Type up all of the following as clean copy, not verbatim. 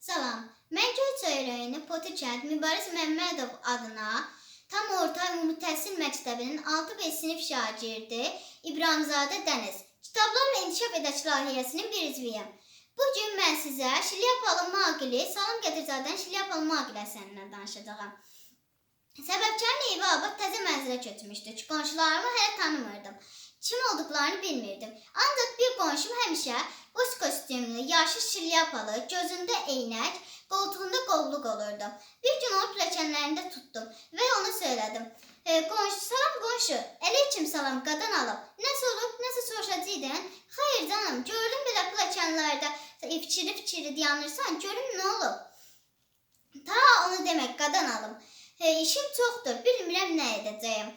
Salam, mən Göyçay rayonu Potukənd Mübariz Məmmədov adına tam orta ümumi təhsil məktəbinin 6B sinif şagirdi İbrahimzadə Dəniz kitablarla inkişaf edək layihəsinin bir üzvüyəm. Bugün mən sizə Şlyapalı Maqili, Salam Qədirzadən Şlyapalı Maqili əsərindən danışacağam. Səbəbkarın evi abad təzə mənzilə köçmüşdü ki, qonşularımı hələ tanımırdım. Kim olduqlarını bilmirdim. Ancaq bir qonşum həmişə boş kostyumlu, yaşlı şlyapalı, gözündə eynək, qoltuğunda qovluq olurdu. Bir gün onu pilləkənlərində tutdum və ona söylədim. Salam qonşu, əleykum salam, qadan alıb. Nəsə olub, nəsə soruşacaqdın? Xeyr canım, gördüm belə pilləkənlərdə fikiri dayanırsan, görüm nə olub? Ta onu demək, qadan alım. İşim çoxdur, bilmirəm nə edəcəyim.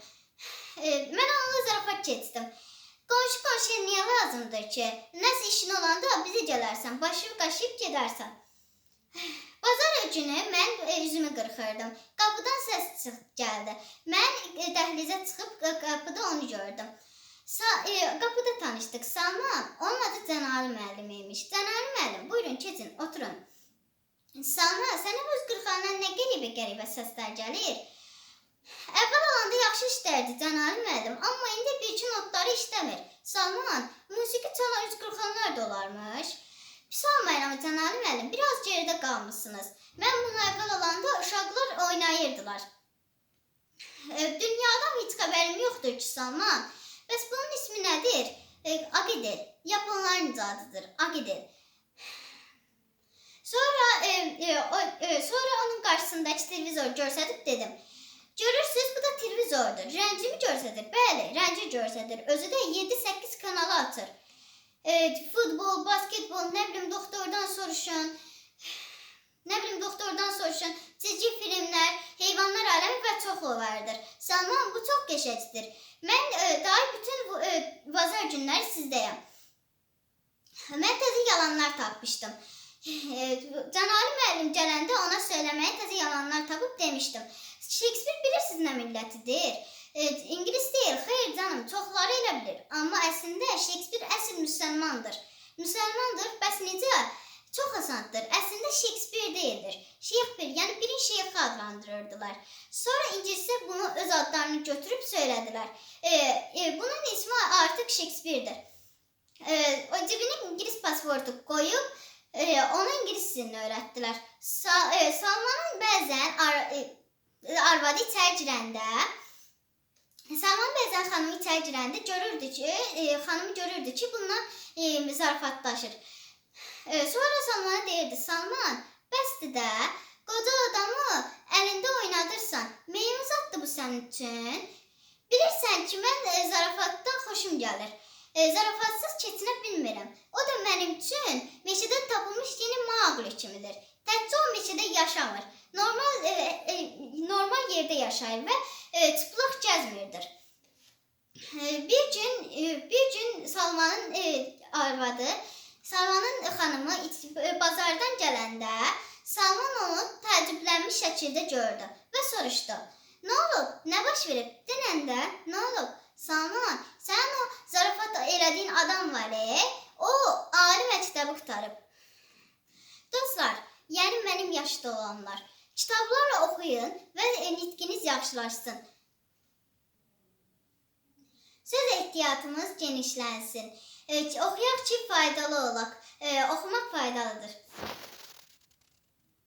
Mən onunla zarafat keçdim. Qonşu niyə lazımdır ki? Nəsə işin olanda bizi gələrsən, başını qaşıyıb gedərsən. Bazar günü mən üzümü qırxırdım. Qapıdan səs gəldi. Mən dəhlizə çıxıb qapıda onu gördüm. Qapıda tanışdıq. Salman, onun adı Cənali müəllim imiş. Cənali müəllim, buyurun keçin, oturun. Salman, sənə bu üz qırxandan nə qəribə səslər gəlir? Əvvəl olanda yaxşı işlərdi Cənali müəllim, amma indi bir-iki notları işləmir. Salman, musiqi çalan üz qırxanlar da olarmış. Pis olmayın amma Cənali müəllim, biraz geridə qalmışsınız. Mən bunu əvvəl olanda uşaqlar oynayırdılar. Dünyadan heç xəbərim yoxdur ki, Salman. Bəs bunun ismi nədir? Agidel. Yaponların icadıdır. Agidel. Sonra onun qarşısındakı televizor görsədib dedim. Görürsünüz, bu da televizordur. Rəngimi görsədir. Bəli, rəngi görsədir. Özü də 7-8 kanalı atır. Futbol, basketbol, nə bilim doktordan soruşun. Çizgi filmlər, heyvanlar aləmi və çoxu vardır. Salman, bu çox qəşəngdir. Mən daim bütün bazar günləri sizdəyəm. Mən təzə yalanlar tapmışdım. Cənali müəllim gələndə ona söyləməyə təzə yalanlar tapıb demişdim. Shakespeare bilirsiniz nə millətidir? İngilis deyil, xeyr canım, çoxları elə bilir. Amma əslində Shakespeare əsl müsəlmandır. Müsəlmandır, bəs necə? Çox asandır. Əslində Shakespeare deyildir. Shakespeare, yəni birin şeyxi adlandırırdılar. Sonra ingilislər bunu öz adlarını götürüb söylədilər. Bunun ismi artıq Shakespeare'dir. O cibinə İngilis pasportu qoyub, ona İngilis dilini öyrətdilər. Salmanın bəzən arvadı içəri girəndə, xanımı içəri girəndə xanımı görürdü ki, bununla zarafatlaşır. Sonra Salmana deyirdi, Salman, bəsdir də, qoca adamı əlində oynadırsan, meyvə zaddır bu sənin üçün. Bilirsən ki, mən zarafatdan xoşum gəlir. Zarafatsız keçinə bilmirəm. O da mənim üçün meşədən tapılmış yeni Maqli kimidir. Təkcə o meşədə yaşamır. Normal yerdə yaşayır və çıplaq gəzmirdir. Bir gün Salmanın arvadı, Salmanın xanımı bazardan gələndə Salman onu təəccüblənmiş şəkildə gördü və soruşdu. Nə olub? Nə baş verib? Denəndə, nə olub? Salman, sənin o zarafat elədiyin adam var, o ali məktəbi qurtarıb. Dostlar, yəni mənim yaşda olanlar, kitablarla oxuyun və nitqiniz yaxşılaşsın. Söz ehtiyatımız genişlənsin. Oxuyaq ki, faydalı olaq. Oxumaq faydalıdır.